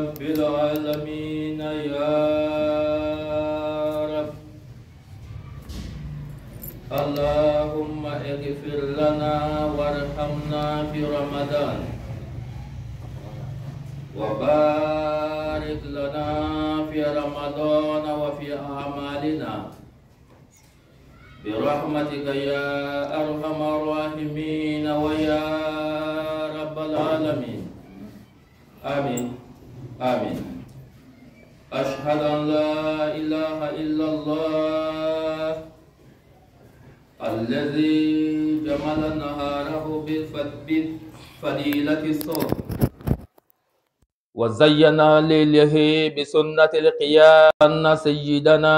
رب العالمين يا رب. اللهم اغفر لنا وارحمنا في رمضان، وبارك لنا في رمضان وفي أعمالنا برحمتك يا أرحم الراحمين ويا رب العالمين. آمين آمين. أشهد أن لا إله إلا الله الذي جمل نهاره بفضيلة الصوم، وزين ليله بسنة القيام سيدنا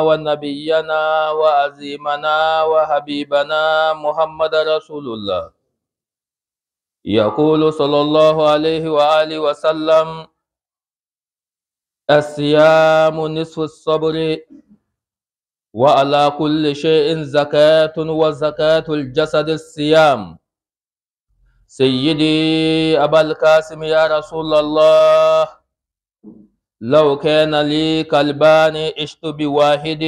ونبينا وعزيمنا وحبيبنا محمد رسول الله. يقول صلى الله عليه وآله وسلم: الصيام نصف الصبر، وعلى كل شيء زكاة، وزكاة الجسد الصيام. سيدي أبا القاسم يا رسول الله، لو كان لي كلبان عشت بواحد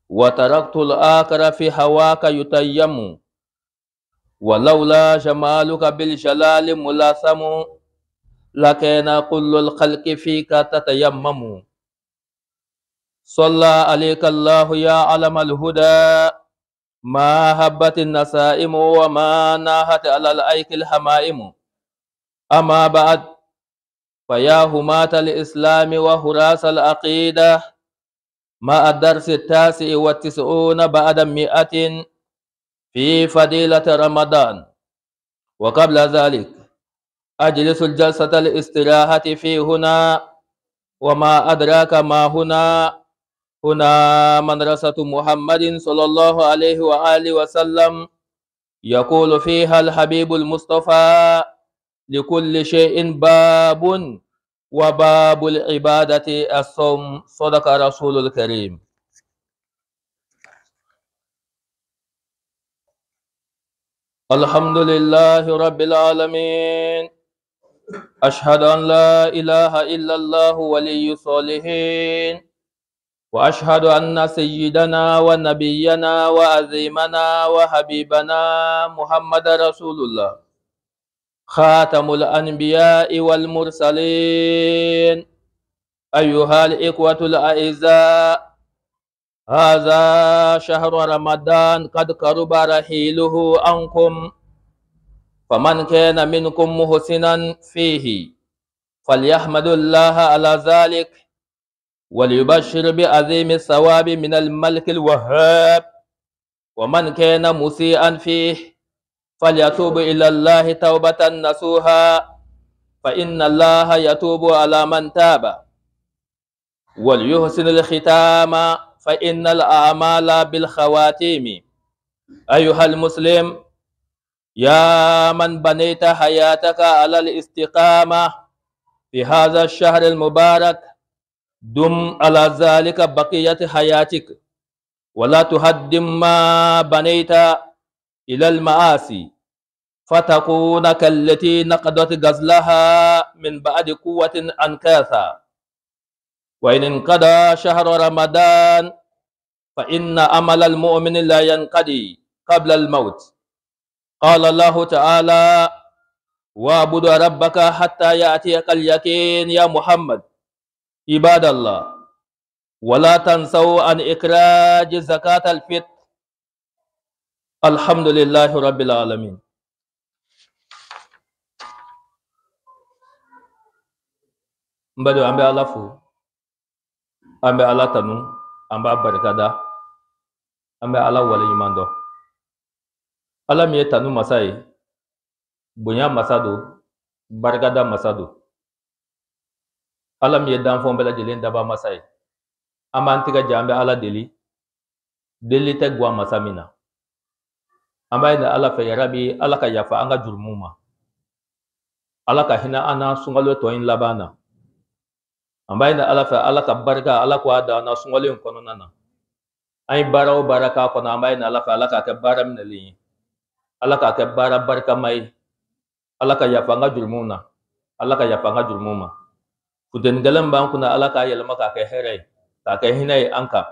وتركت الآخر في هواك يتيم، ولولا جمالك بالجلال ملاثم لكان كل الخلق فيك تتيمم. صلى عليك الله يا علم الهدى، ما هبت النسائم وما ناهت على الأيك الحمائم. أما بعد، فيا هماة الإسلام وهراس العقيدة، مع الدرس 99 بعد 100 في فضيلة رمضان. وقبل ذلك أجلس الجلسة الاستراحة في هنا، وما أدراك ما هنا. هنا مدرسة محمد صلى الله عليه وآله وسلم، يقول فيها الحبيب المصطفى: لكل شيء باب، وباب العبادة الصوم. صدق رسول الكريم. الحمد لله رب العالمين. أشهد أن لا إله إلا الله ولي الصالحين، وأشهد أن سيدنا ونبينا وعظيمنا وحبيبنا محمد رسول الله، خاتم الأنبياء والمرسلين. أيها الإخوة الأعزاء، هذا شهر رمضان قد قرب رحيله عنكم، فمن كان منكم محسنا فيه فليحمد الله على ذلك، وليبشر بعظيم الثواب من الملك الوهاب. ومن كان مسيئا فيه فليتوب إلى الله توبة نصوحا، فإن الله يتوب على من تاب. وليحسن الختام، فإن الأعمال بالخواتيم. أيها المسلم، يا من بنيت حياتك على الاستقامة في هذا الشهر المبارك، دم على ذلك بقية حياتك، ولا تهدم ما بنيت إلى المعاصي، فتكون كالتي نقضت غزلها من بعد قوة أنكاثا. وإن انقضى شهر رمضان فإن أمل المؤمن لا ينقضي قبل الموت. قال الله تعالى: واعبد ربك حتى يأتيك اليقين يا محمد. عباد الله، ولا تنسوا عن إخراج زكاة الفطر. الحمد لله رب العالمين. mbadu ambe alafu ambe ala tanu ambe barkada ambe ala wale yimando ala mi tanu masai bunya masado barkada masado ala mi dan fon bela jelen daba masai amantiga jambe ala deli te gwa masamina ambe na ala fe rabi ala ka yafa anga jurmuma ala ka hina ana sungalo to in labana ambaye na ala fa ala ka barka ala ko ada na sungole kono nana ay baraw baraka kono ambaye na ala fa ala ka baram na li ala ka bara barka mai ala ka yafa nga jurmuna ala ka yafa nga jurmuma fuden galan ban kuna ala ka yelma ka kai here ka kai hinai anka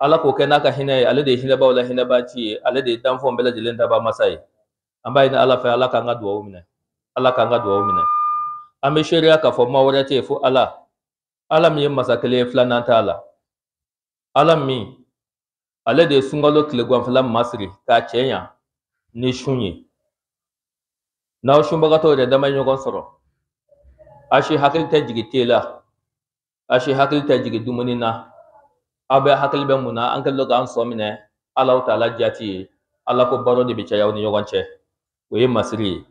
ala ko kai naka hinai ala de hina bawla hina ba ci ala de dan fon bela dilen da ba masai amba ina ala fa ala ka nga duwa umine ala ka nga duwa umine ame shari'a ka fo mawara te fu ala mi masakale flana ta ala mi ala de sungalo kile gwan flam masri ka cenya ni shunye na shumba to da dama nyogon soro ashi hakil ta jigi tela ashi hakil ta jigi dumuni na abe hakil be muna an kallo ga an so mine Allah ta'ala jati Allah ko baro de bi chayaw ni yogon che we masri